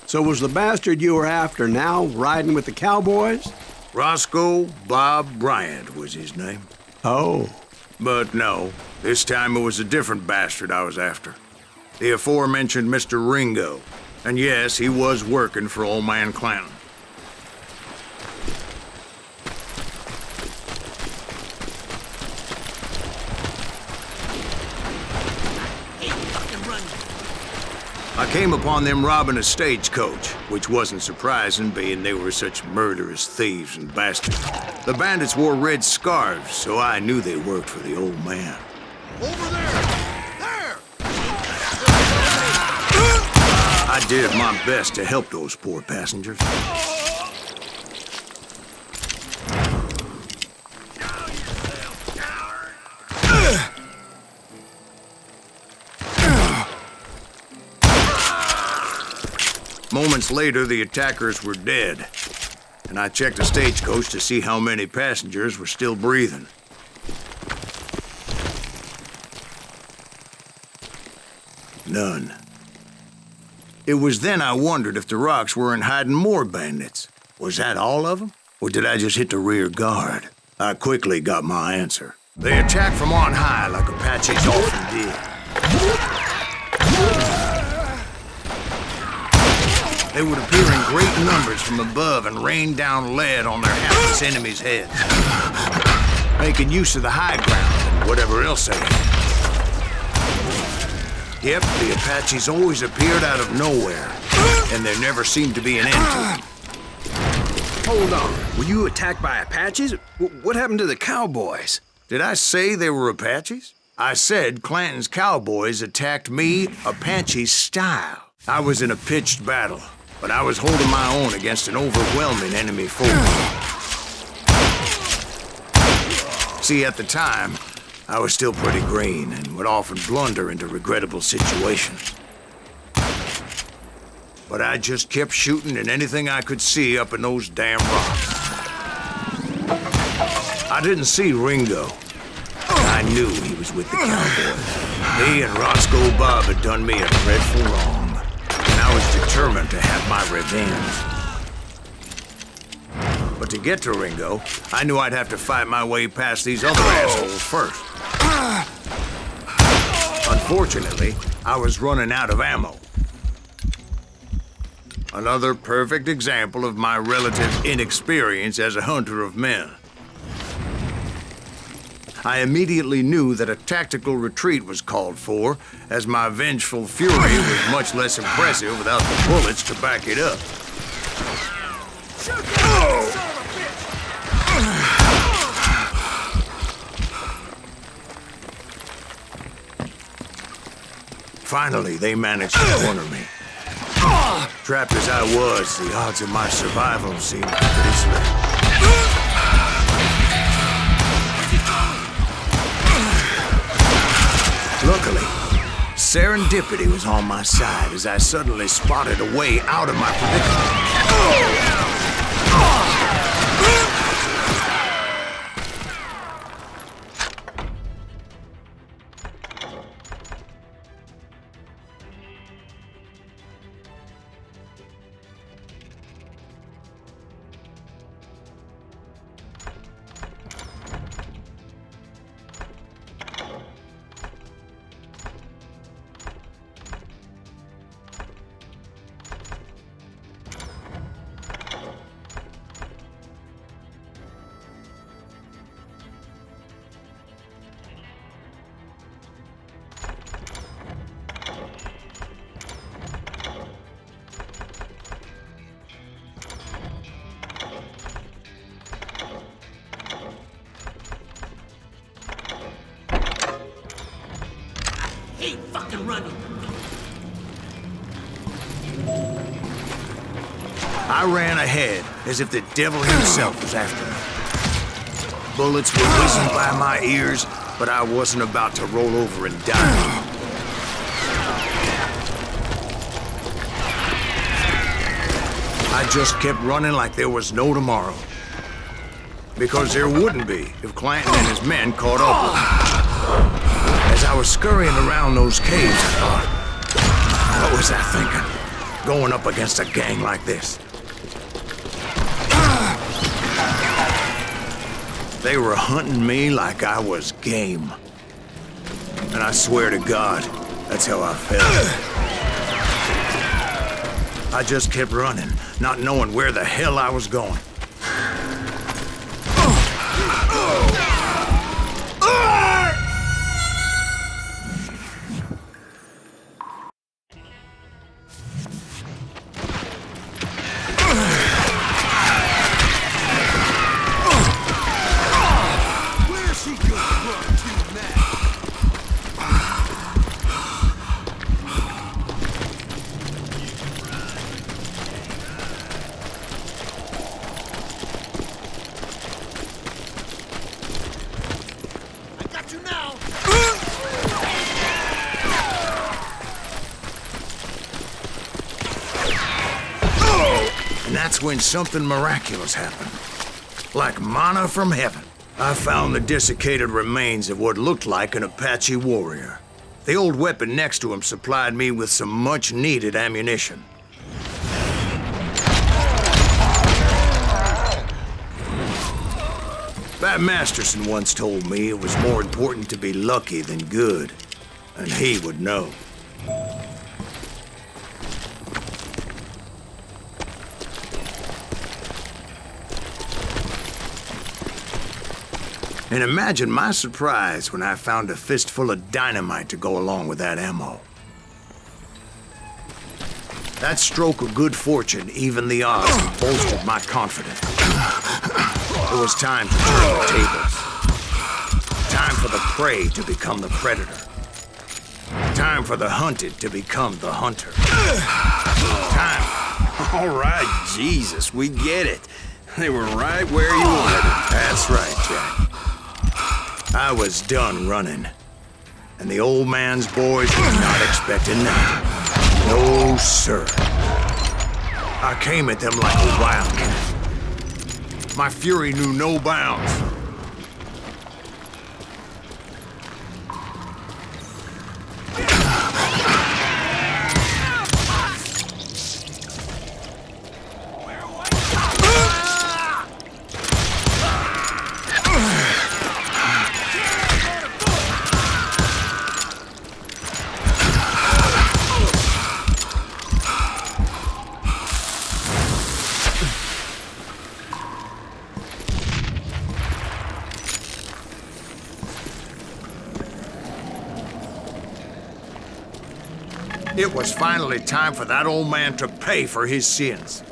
So was the bastard you were after now riding with the cowboys? Roscoe Bob Bryant was his name. Oh. But no, this time it was a different bastard I was after. The aforementioned Mr. Ringo. And yes, he was working for old man Clanton. I came upon them robbing a stagecoach, which wasn't surprising, being they were such murderous thieves and bastards. The bandits wore red scarves, so I knew they worked for the old man. Over there! There! I did my best to help those poor passengers. Moments later, the attackers were dead, and I checked the stagecoach to see how many passengers were still breathing. None. It was then I wondered if the rocks weren't hiding more bandits. Was that all of them? Or did I just hit the rear guard? I quickly got my answer. They attacked from on high like Apaches often did. They would appear in great numbers from above and rain down lead on their hapless enemies' heads, making use of the high ground and whatever else they had. Yep, the Apaches always appeared out of nowhere, and there never seemed to be an end to them. Hold on. Were you attacked by Apaches? What happened to the cowboys? Did I say they were Apaches? I said Clanton's cowboys attacked me Apache style. I was in a pitched battle, but I was holding my own against an overwhelming enemy foe. See, at the time, I was still pretty green and would often blunder into regrettable situations. But I just kept shooting at anything I could see up in those damn rocks. I didn't see Ringo. I knew he was with the cowboys. He and Roscoe Bob had done me a dreadful wrong, and I was determined to have my revenge. But to get to Ringo, I knew I'd have to fight my way past these other assholes first. Unfortunately, I was running out of ammo. Another perfect example of my relative inexperience as a hunter of men. I immediately knew that a tactical retreat was called for, as my vengeful fury was much less impressive without the bullets to back it up. Finally, they managed to corner me. Trapped as I was, the odds of my survival seemed pretty slim. Luckily, serendipity was on my side as I suddenly spotted a way out of my predicament. Keep fucking running. I ran ahead as if the devil himself was after me. Bullets were whizzing by my ears, but I wasn't about to roll over and die. I just kept running like there was no tomorrow. Because there wouldn't be if Clanton and his men caught up with me. As I was scurrying around those caves, I thought, what was I thinking? going up against a gang like this. They were hunting me like I was game. And I swear to God, that's how I felt. I just kept running, not knowing where the hell I was going. And that's when something miraculous happened. Like manna from heaven. I found the desiccated remains of what looked like an Apache warrior. The old weapon next to him supplied me with some much-needed ammunition. Bat Masterson once told me it was more important to be lucky than good, and he would know. And imagine my surprise when I found a fistful of dynamite to go along with that ammo. That stroke of good fortune evened the odds and bolstered my confidence. It was time to turn the tables. Time for the prey to become the predator. Time for the hunted to become the hunter. Time. All right, Jesus, we get it. They were right where you wanted them. That's right, Jack. I was done running, and the old man's boys were not expecting that. No, sir. I came at them like a wildcat. My fury knew no bounds. It was finally time for that old man to pay for his sins.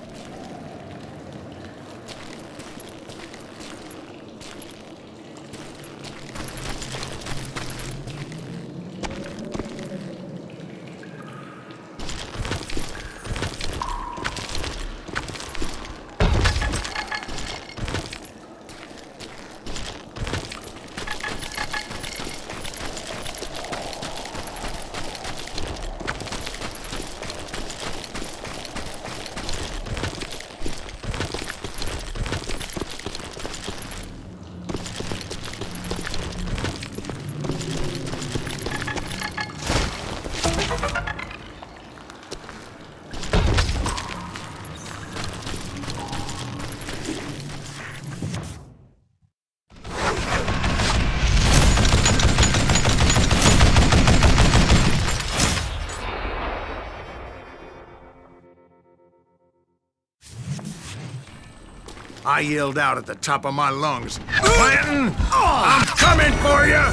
I yelled out at the top of my lungs, "Clanton, I'm coming for you!"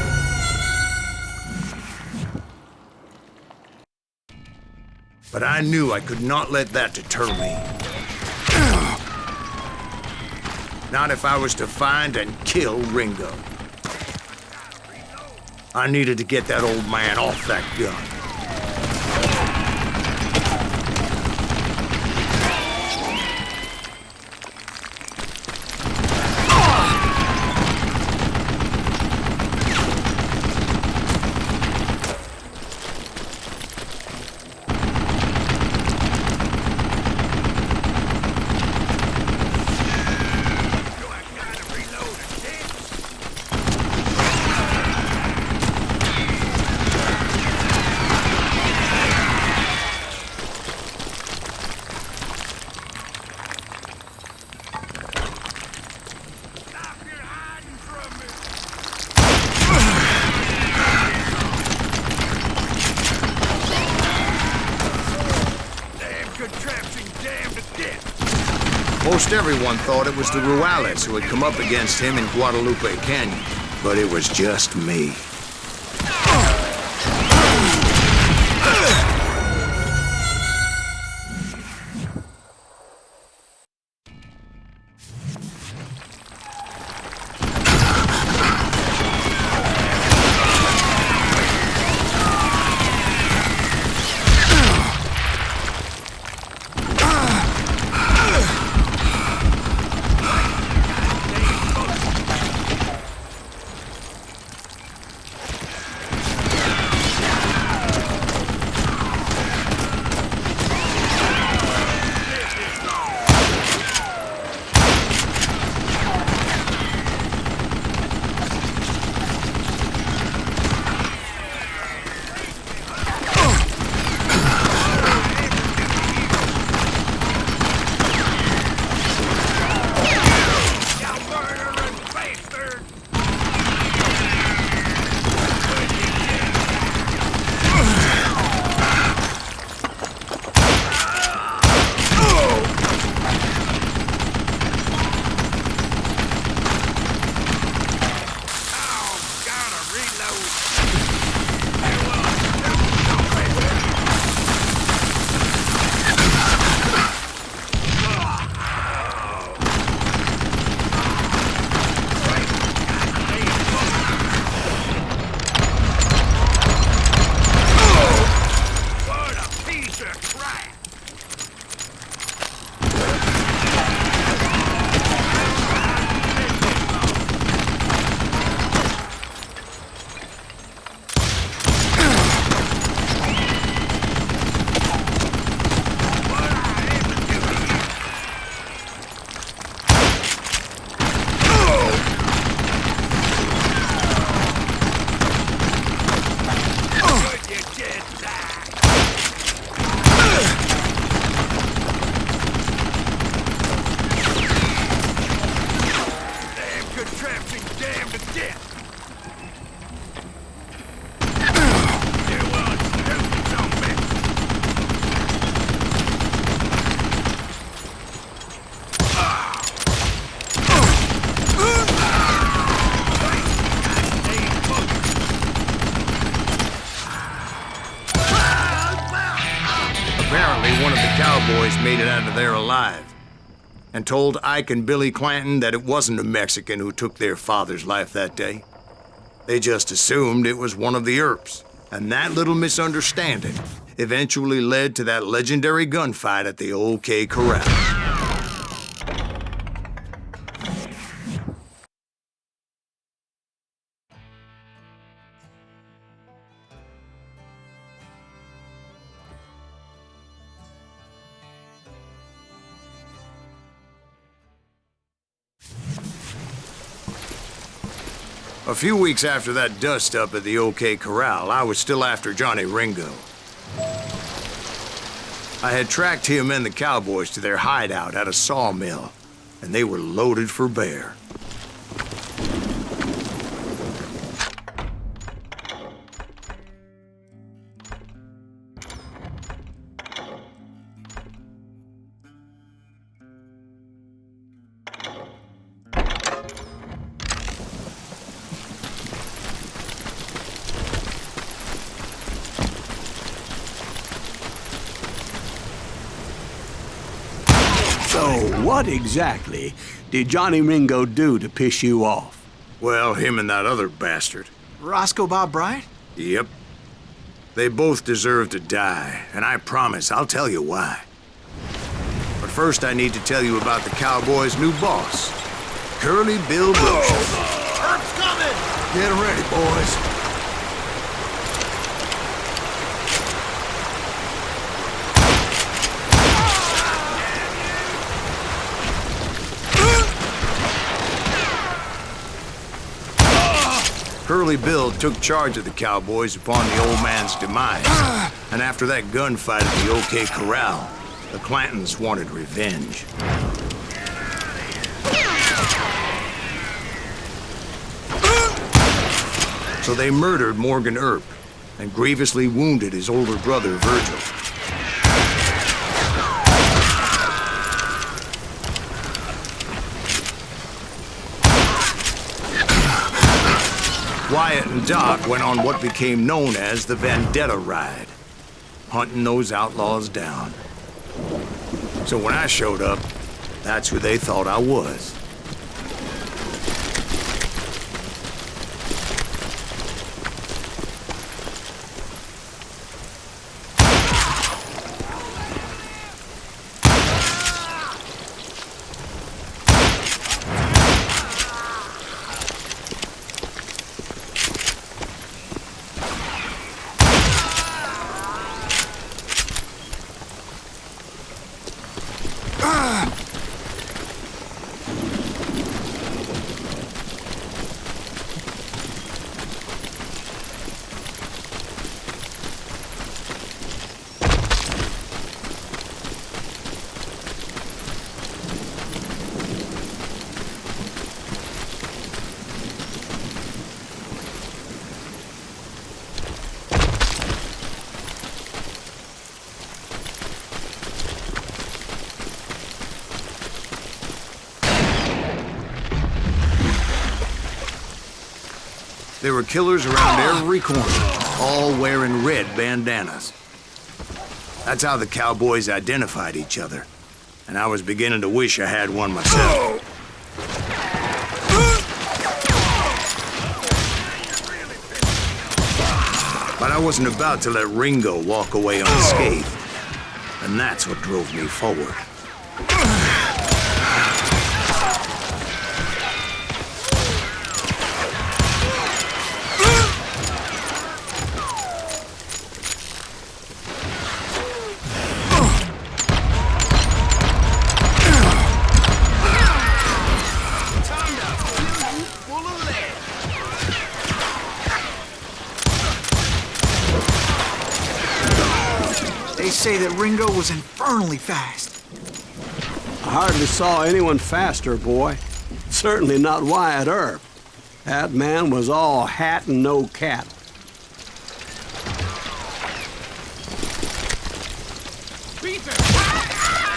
But I knew I could not let that deter me. Not if I was to find and kill Ringo. I needed to get that old man off that gun. Most everyone thought it was the Ruales who had come up against him in Guadalupe Canyon, but it was just me. Apparently, one of the cowboys made it out of there alive and told Ike and Billy Clanton that it wasn't a Mexican who took their father's life that day. They just assumed it was one of the Earps, and that little misunderstanding eventually led to that legendary gunfight at the OK Corral. A few weeks after that dust-up at the OK Corral, I was still after Johnny Ringo. I had tracked him and the cowboys to their hideout at a sawmill, and they were loaded for bear. So, what exactly did Johnny Ringo do to piss you off? Well, him and that other bastard. Roscoe Bob Bryant? Yep. They both deserve to die, and I promise I'll tell you why. But first I need to tell you about the cowboys' new boss, Curly Bill Brooks. Earp's coming! Get ready, boys. Curly Bill took charge of the cowboys upon the old man's demise. And after that gunfight at the OK Corral, the Clantons wanted revenge. So they murdered Morgan Earp and grievously wounded his older brother, Virgil. Wyatt and Doc went on what became known as the Vendetta Ride, hunting those outlaws down. So when I showed up, that's who they thought I was. There were killers around every corner, all wearing red bandanas. That's how the cowboys identified each other. And I was beginning to wish I had one myself. But I wasn't about to let Ringo walk away unscathed. And that's what drove me forward. They say that Ringo was infernally fast. I hardly saw anyone faster, boy. Certainly not Wyatt Earp. That man was all hat and no cap.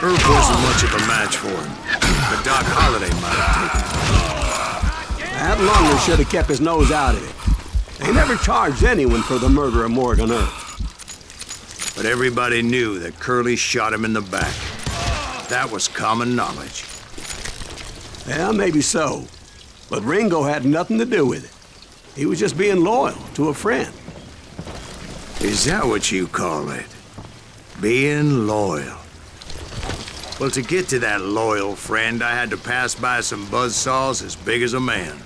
Earp wasn't much of a match for him, but Doc Holliday might have taken him. That lunger should have kept his nose out of it. They never charged anyone for the murder of Morgan Earp. But everybody knew that Curly shot him in the back. That was common knowledge. Yeah, maybe so. But Ringo had nothing to do with it. He was just being loyal to a friend. Is that what you call it? Being loyal? Well, to get to that loyal friend, I had to pass by some buzzsaws as big as a man.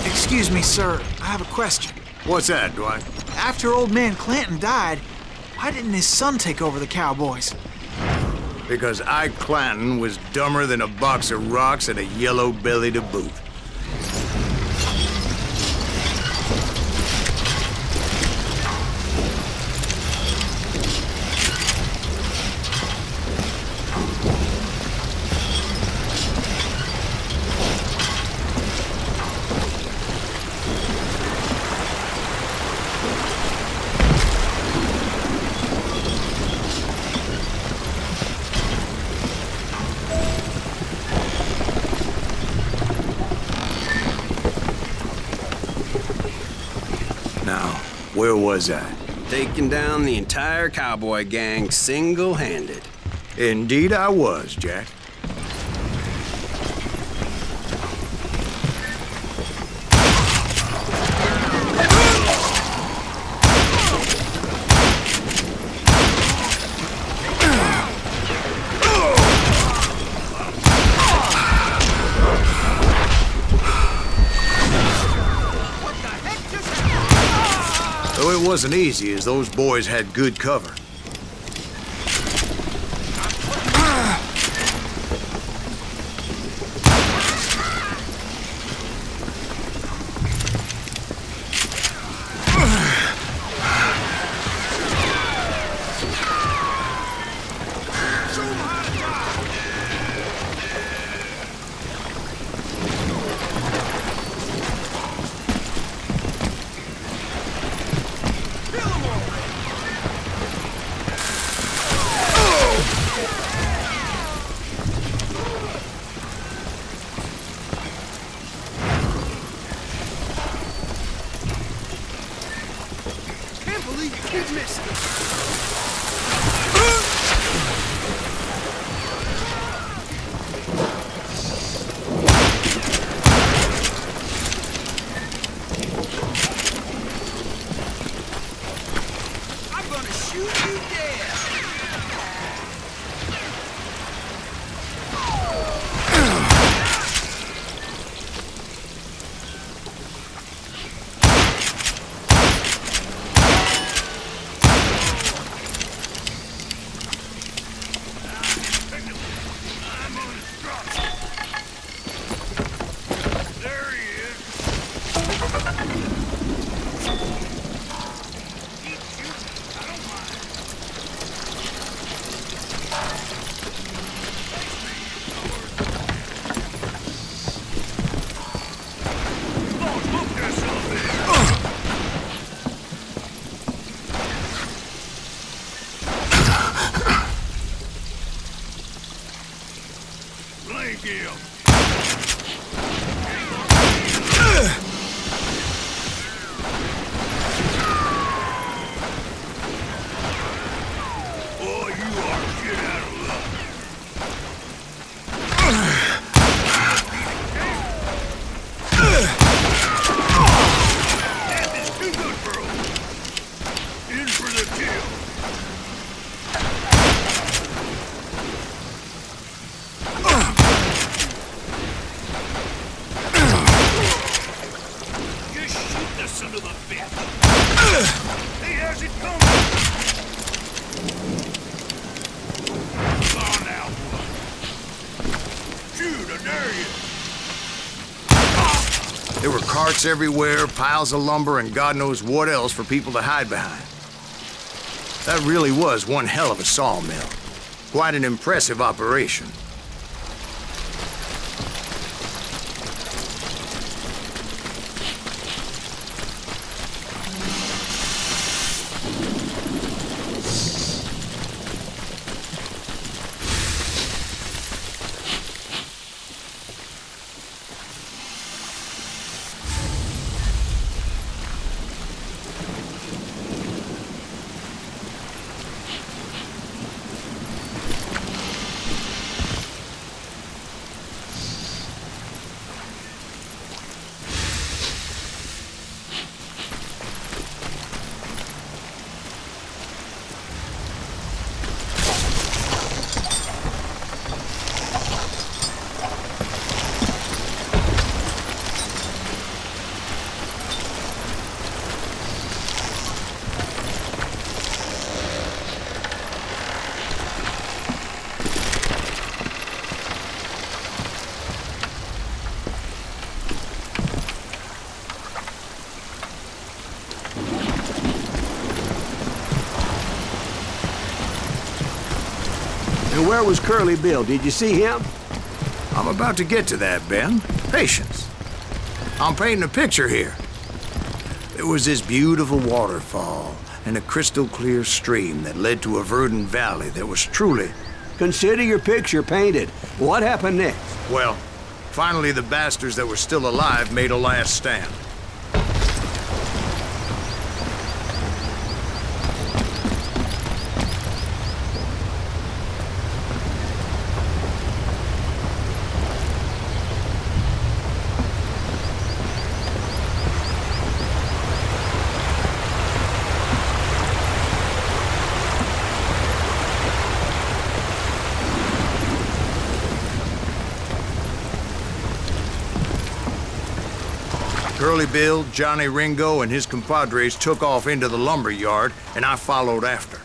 Excuse me, sir. I have a question. What's that, Dwight? After old man Clanton died, why didn't his son take over the cowboys? Because Ike Clanton was dumber than a box of rocks and a yellow belly to boot. Where was I? Taking down the entire cowboy gang single-handed. Indeed I was, Jack. It wasn't easy, as those boys had good cover. can't believe you keep missing. I'm gonna shoot you dead. There were carts everywhere, piles of lumber, and God knows what else for people to hide behind. That really was one hell of a sawmill. Quite an impressive operation. And where was Curly Bill? Did you see him? I'm about to get to that, Ben. Patience. I'm painting a picture here. There was this beautiful waterfall and a crystal clear stream that led to a verdant valley that was truly... Consider your picture painted. What happened next? Well, finally the bastards that were still alive made a last stand. Curly Bill, Johnny Ringo, and his compadres took off into the lumber yard, and I followed after.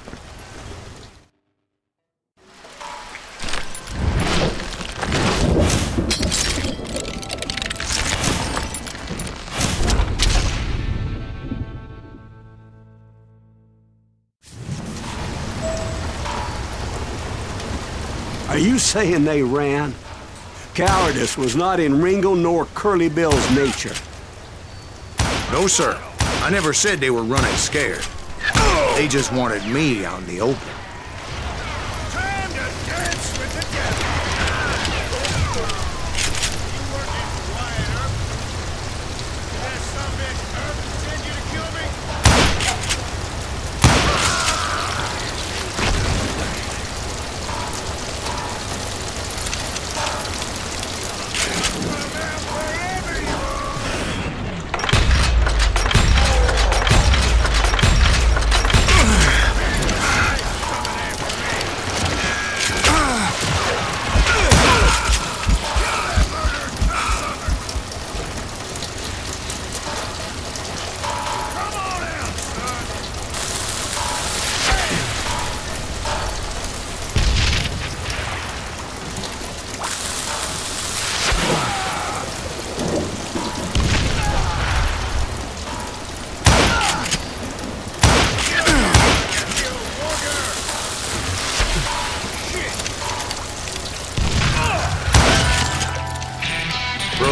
Are you saying they ran? Cowardice was not in Ringo nor Curly Bill's nature. No, sir. I never said they were running scared. They just wanted me out in the open. Time to dance with the devil. You working for Wyatt Earp? Did that sumbitch Earp send you to kill me?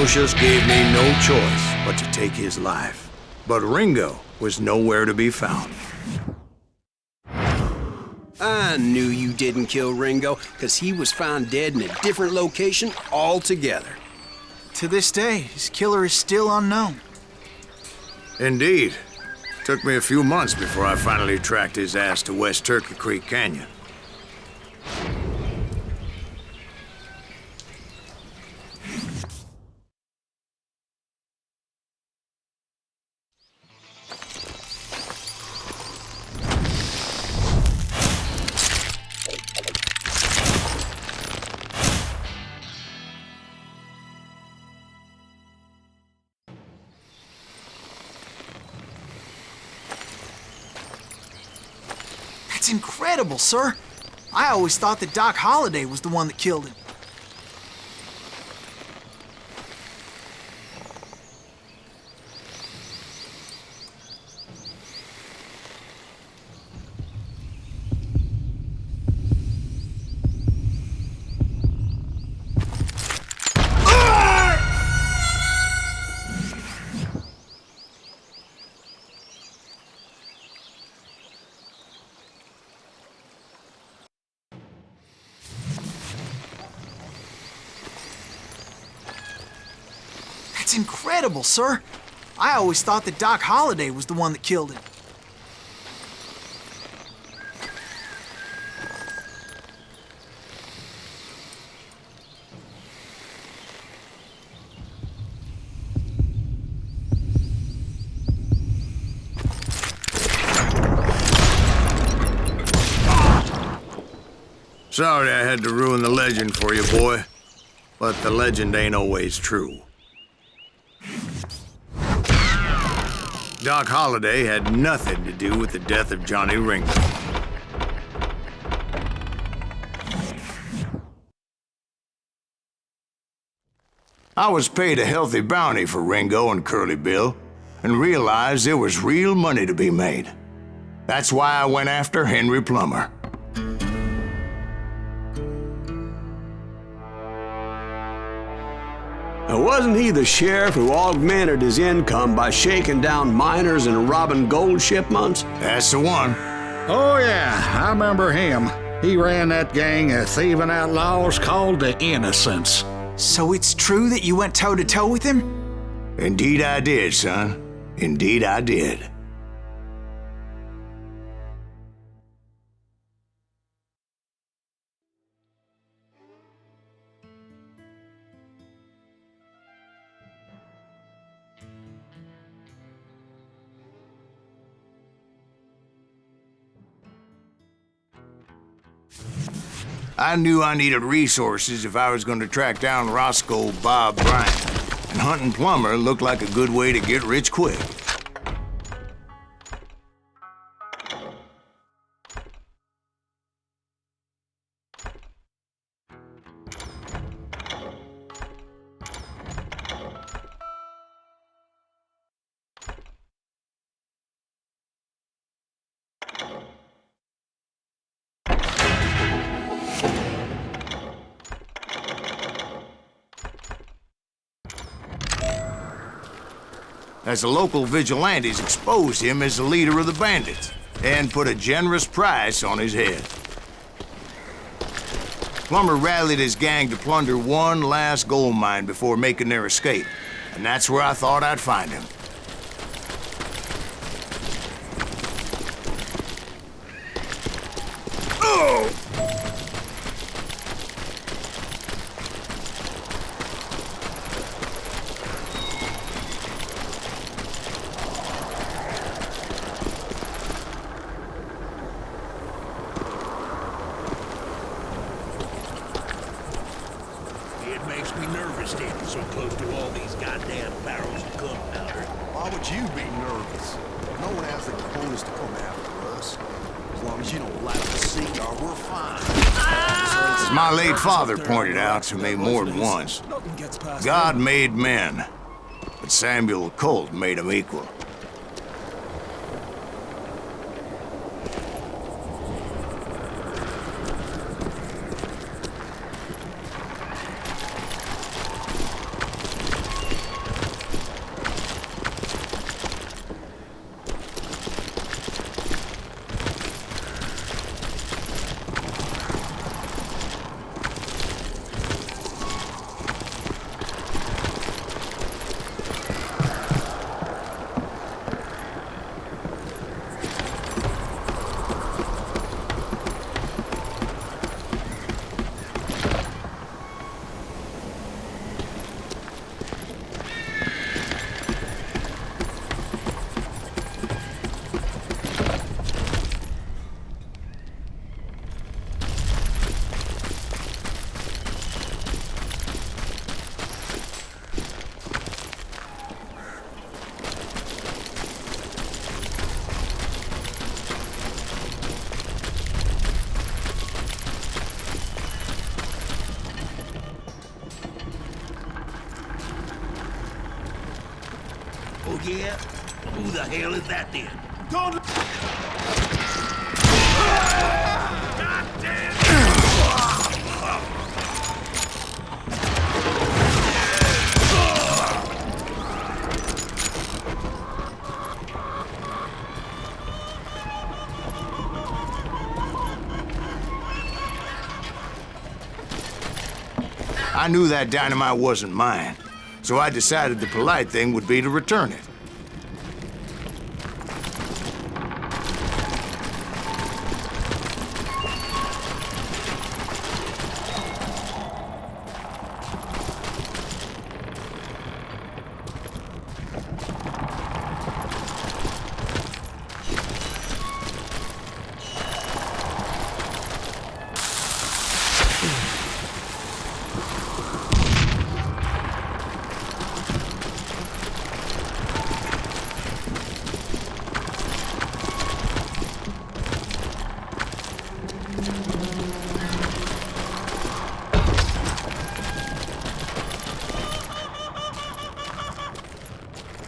Aloysius gave me no choice but to take his life. But Ringo was nowhere to be found. I knew you didn't kill Ringo, because he was found dead in a different location altogether. To this day, his killer is still unknown. Indeed. Took me a few months before I finally tracked his ass to West Turkey Creek Canyon. That's incredible, sir. I always thought that Doc Holliday was the one that killed him. That's incredible, sir. I always thought that Doc Holliday was the one that killed him. Sorry I had to ruin the legend for you, boy. But the legend ain't always true. Doc Holliday had nothing to do with the death of Johnny Ringo. I was paid a healthy bounty for Ringo and Curly Bill, and realized there was real money to be made. That's why I went after Henry Plummer. Now, wasn't he the sheriff who augmented his income by shaking down miners and robbing gold shipments? That's the one. Oh, yeah, I remember him. He ran that gang of thieving outlaws called the Innocents. So it's true that you went toe-to-toe with him? Indeed I did, son. Indeed I did. I knew I needed resources if I was going to track down Roscoe Bob Bryant, and hunting Plummer looked like a good way to get rich quick. As the local vigilantes exposed him as the leader of the bandits and put a generous price on his head. Plummer rallied his gang to plunder one last gold mine before making their escape, and that's where I thought I'd find him. It makes me nervous standing so close to all these goddamn barrels of gunpowder. Why would you be nervous? No one has the cojones to come after us. As long as you don't light the CR, we're fine. As my late father pointed out to me more than once, God made men, but Samuel Colt made them equal. Yeah? Who the hell is that then? Don't... I knew that dynamite wasn't mine, so I decided the polite thing would be to return it.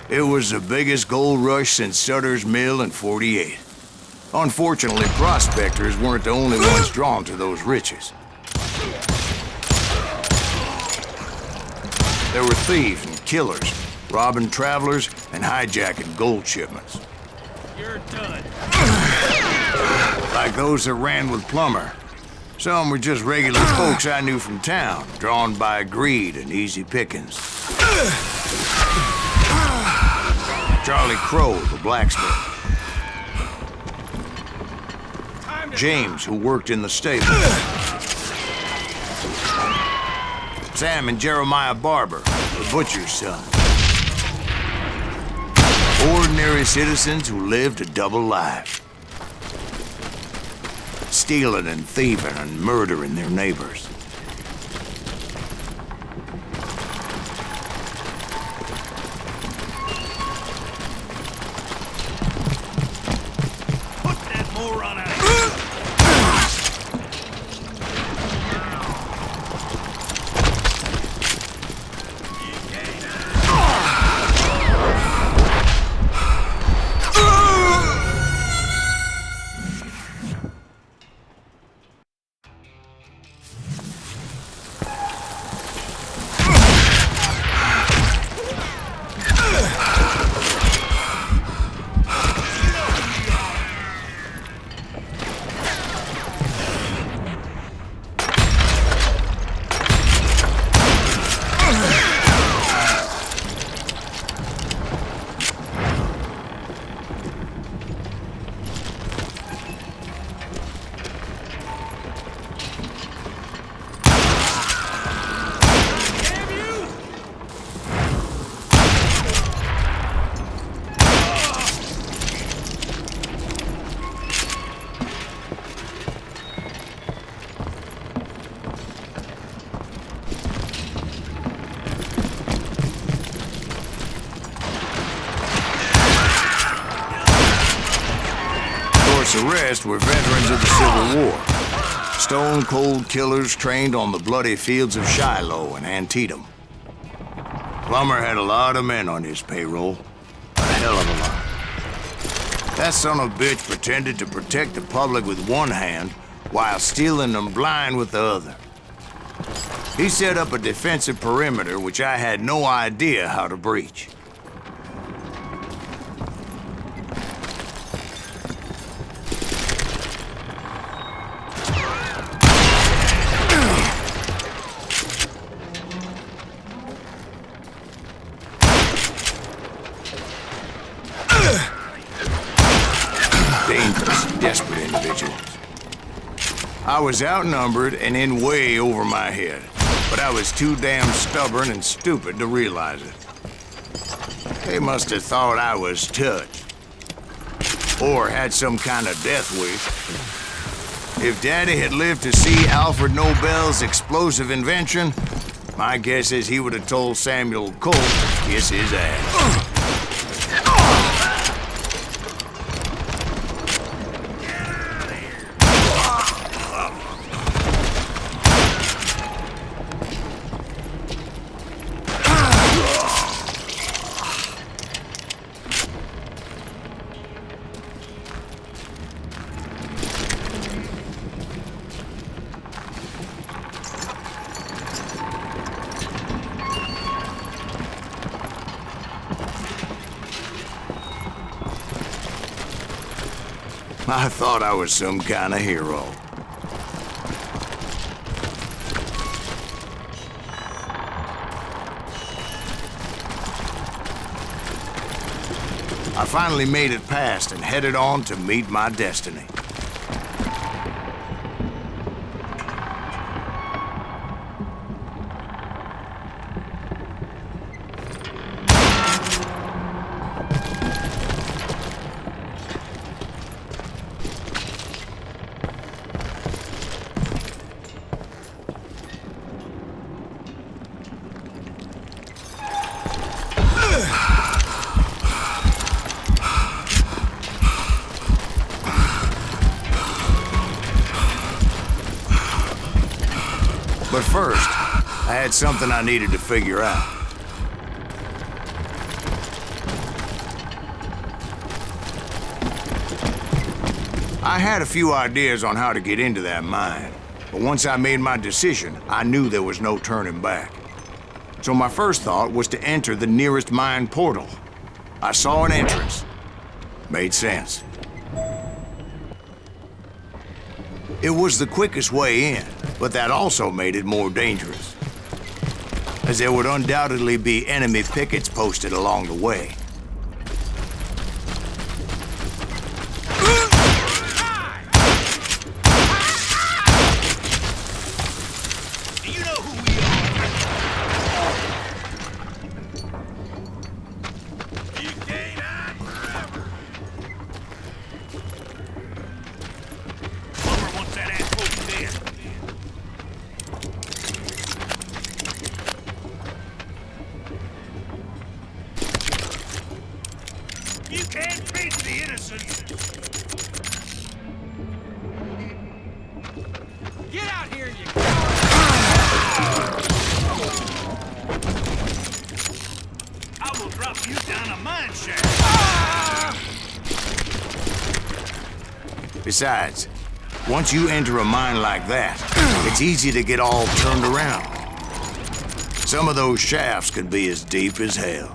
It was the biggest gold rush since Sutter's Mill in '48. Unfortunately, prospectors weren't the only ones drawn to those riches. There were thieves and killers, robbing travelers and hijacking gold shipments. You're done. Like those that ran with Plummer. Some were just regular folks I knew from town, drawn by greed and easy pickings. Charlie Crow, the blacksmith. James, who worked in the stable. Sam and Jeremiah Barber, the butcher's son. Ordinary citizens who lived a double life. Stealing and thieving and murdering their neighbors. The rest were veterans of the Civil War. Stone-cold killers trained on the bloody fields of Shiloh and Antietam. Plummer had a lot of men on his payroll. A hell of a lot. That son of a bitch pretended to protect the public with one hand while stealing them blind with the other. He set up a defensive perimeter which I had no idea how to breach. Dangerous, desperate individuals. I was outnumbered and in way over my head, but I was too damn stubborn and stupid to realize it. They must have thought I was touched. Or had some kind of death wish. If Daddy had lived to see Alfred Nobel's explosive invention, my guess is he would have told Samuel Colt to kiss his ass. I thought I was some kind of hero. I finally made it past and headed on to meet my destiny. But first, I had something I needed to figure out. I had a few ideas on how to get into that mine, but once I made my decision, I knew there was no turning back. So my first thought was to enter the nearest mine portal. I saw an entrance. Made sense. It was the quickest way in, but that also made it more dangerous, as there would undoubtedly be enemy pickets posted along the way. Do you know who we are? You can't hide forever. Plumber wants that asshole dead. You can't treat the innocent. Get out here, you I will drop you down a mine shaft. Besides, once you enter a mine like that, it's easy to get all turned around. Some of those shafts could be as deep as hell.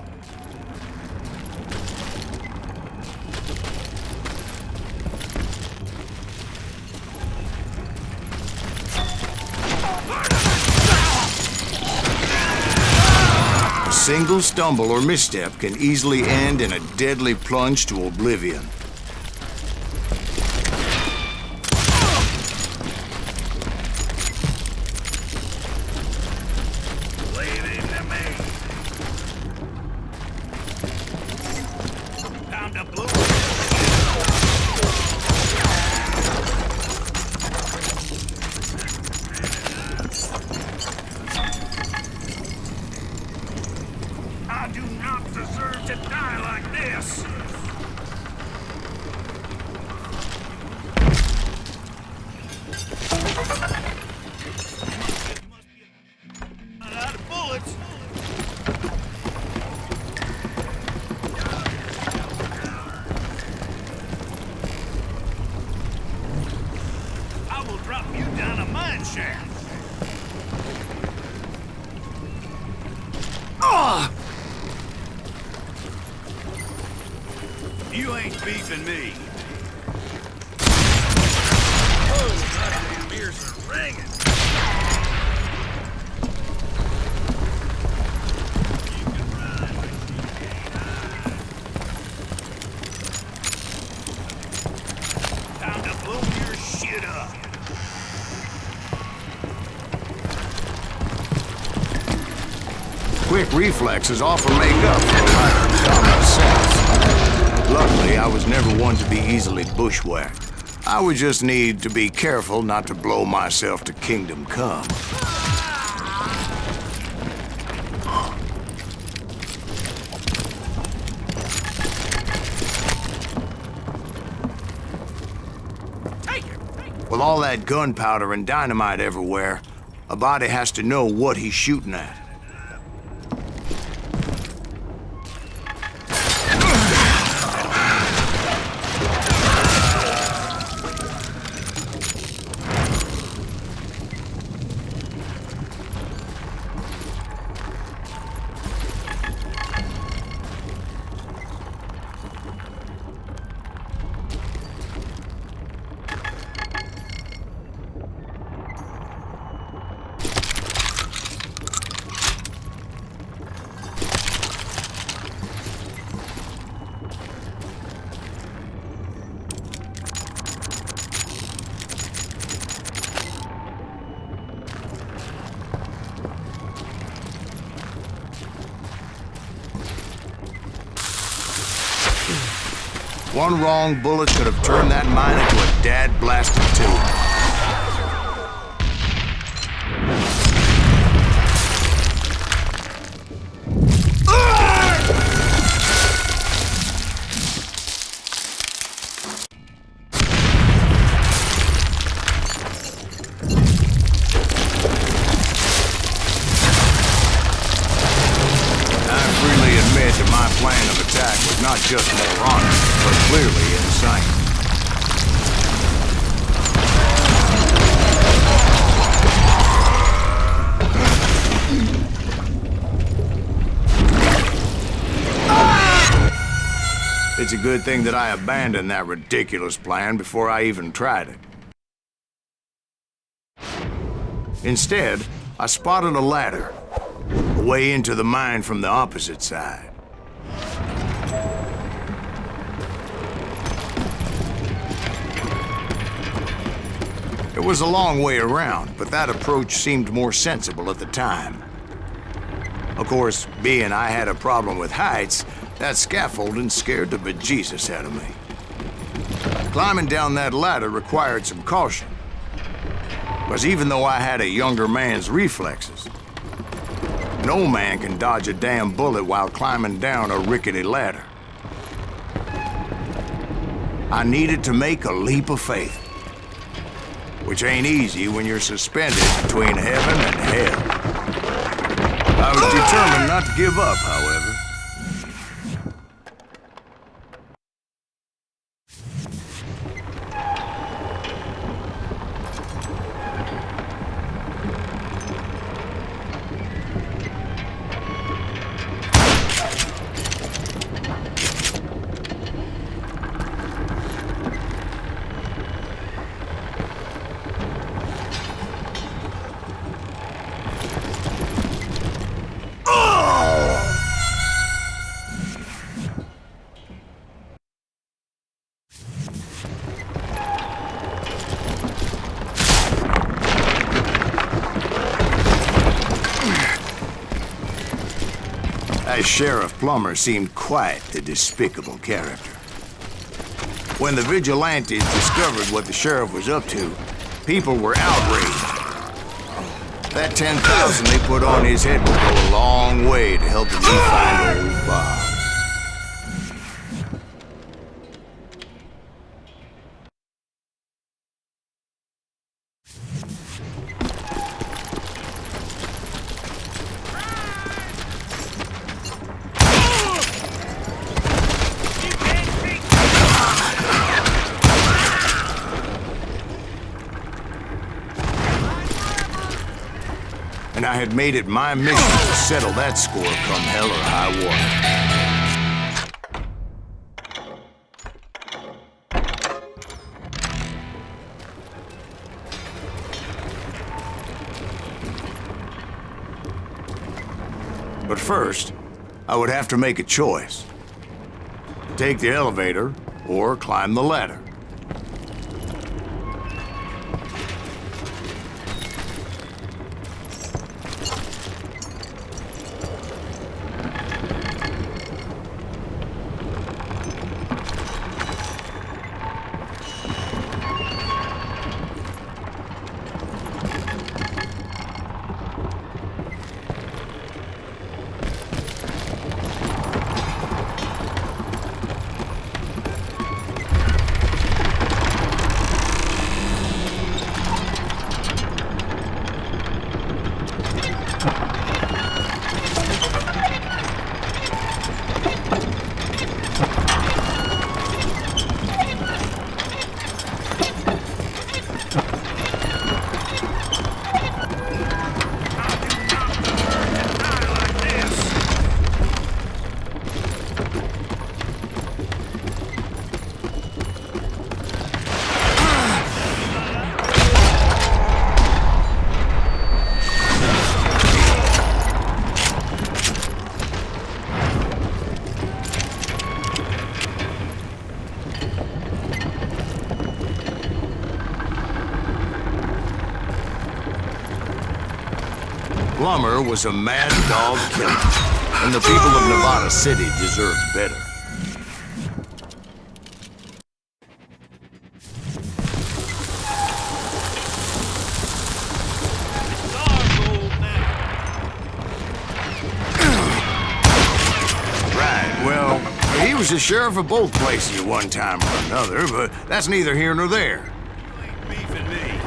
A single stumble or misstep can easily end in a deadly plunge to oblivion. Leave him to me. Time to blow. I do not deserve to die like this. Run out of bullets. I will drop you down a mine shaft. You ain't beefing me. Oh, my damn ears are ringing. You can run, but you can't hide. Time to blow your shit up. Quick reflexes often make up for lack of common sense. Luckily, I was never one to be easily bushwhacked. I would just need to be careful not to blow myself to kingdom come. With all that gunpowder and dynamite everywhere, a body has to know what he's shooting at. One wrong bullet could have turned that mine into a dad-blasted tomb. My plan of attack was not just moronic, but clearly insane. It's a good thing that I abandoned that ridiculous plan before I even tried it. Instead, I spotted a ladder, a way into the mine from the opposite side. It was a long way around, but that approach seemed more sensible at the time. Of course, being I had a problem with heights, that scaffolding scared the bejesus out of me. Climbing down that ladder required some caution, because even though I had a younger man's reflexes, no man can dodge a damn bullet while climbing down a rickety ladder. I needed to make a leap of faith, which ain't easy when you're suspended between heaven and hell. I was determined not to give up, however. That Sheriff Plummer seemed quite the despicable character. When the vigilantes discovered what the sheriff was up to, people were outraged. That 10,000 they put on his head would go a long way to helping me find old Bob. And I had made it my mission to settle that score come hell or high water. But first, I would have to make a choice. Take the elevator or climb the ladder. Plummer was a mad dog killer, and the people of Nevada City deserved better. was the sheriff of both places at one time or another, but that's neither here nor there. You ain't beefing me.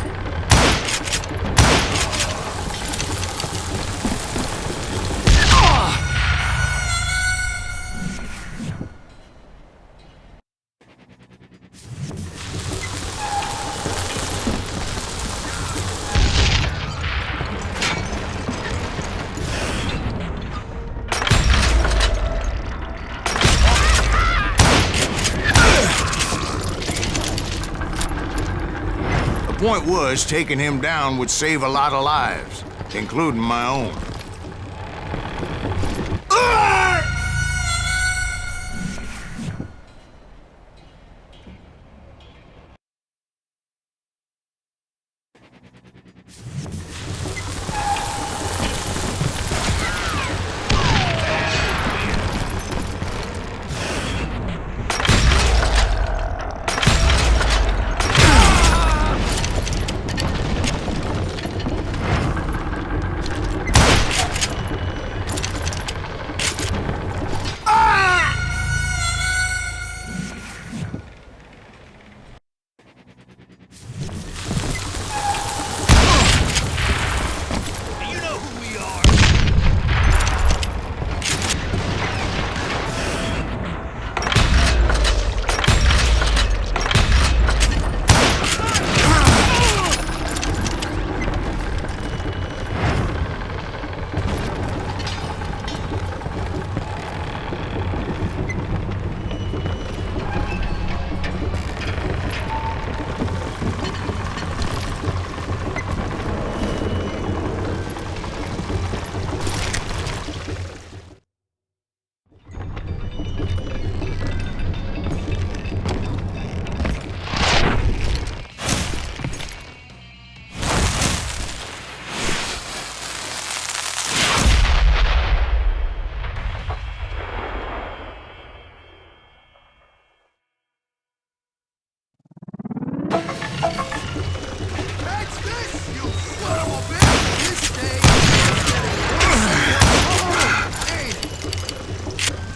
The point was, taking him down would save a lot of lives, including my own.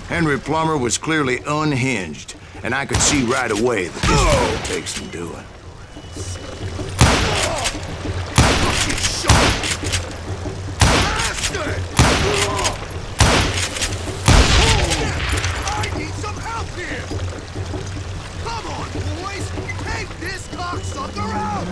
Henry Plummer was clearly unhinged, and I could see right away that this would take some doing. I need some help here! Come on, boys! Take this cocksucker out!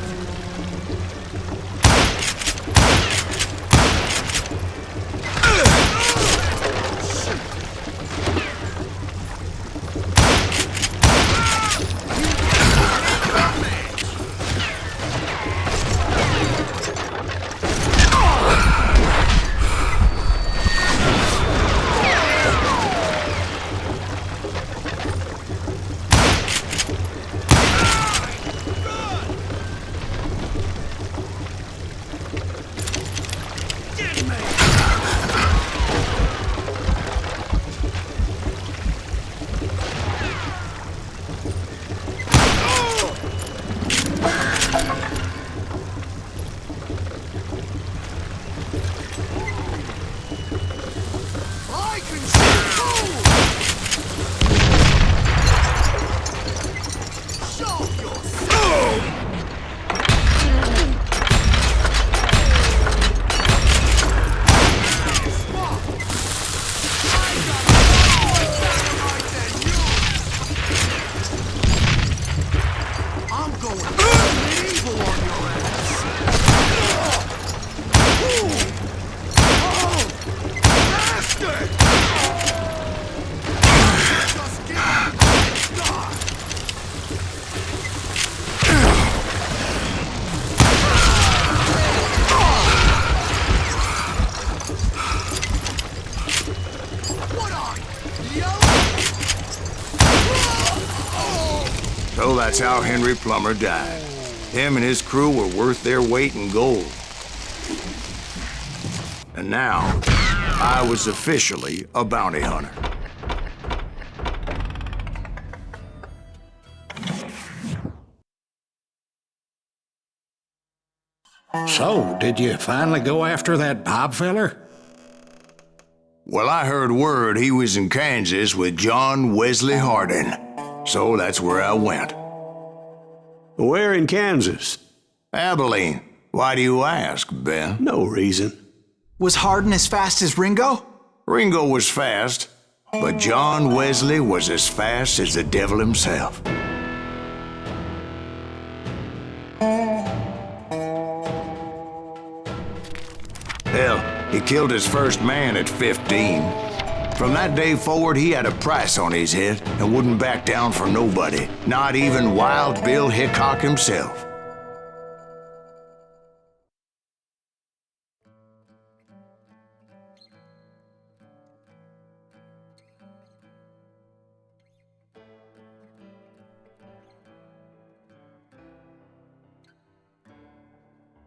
So that's how Henry Plummer died. Him and his crew were worth their weight in gold. And now, I was officially a bounty hunter. So, did you finally go after that Bob feller? Well, I heard word he was in Kansas with John Wesley Hardin. So that's where I went. Where in Kansas? Abilene. Why do you ask, Ben? No reason. Was Hardin as fast as Ringo? Ringo was fast, but John Wesley was as fast as the devil himself. Hell, he killed his first man at 15. From that day forward, he had a price on his head and wouldn't back down for nobody, not even Wild Bill Hickok himself.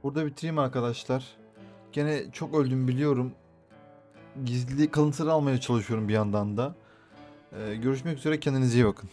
Burada bitireyim arkadaşlar. Gene çok öldüm biliyorum. Gizli kalıntıları almaya çalışıyorum bir yandan da. Görüşmek üzere, kendinize iyi bakın.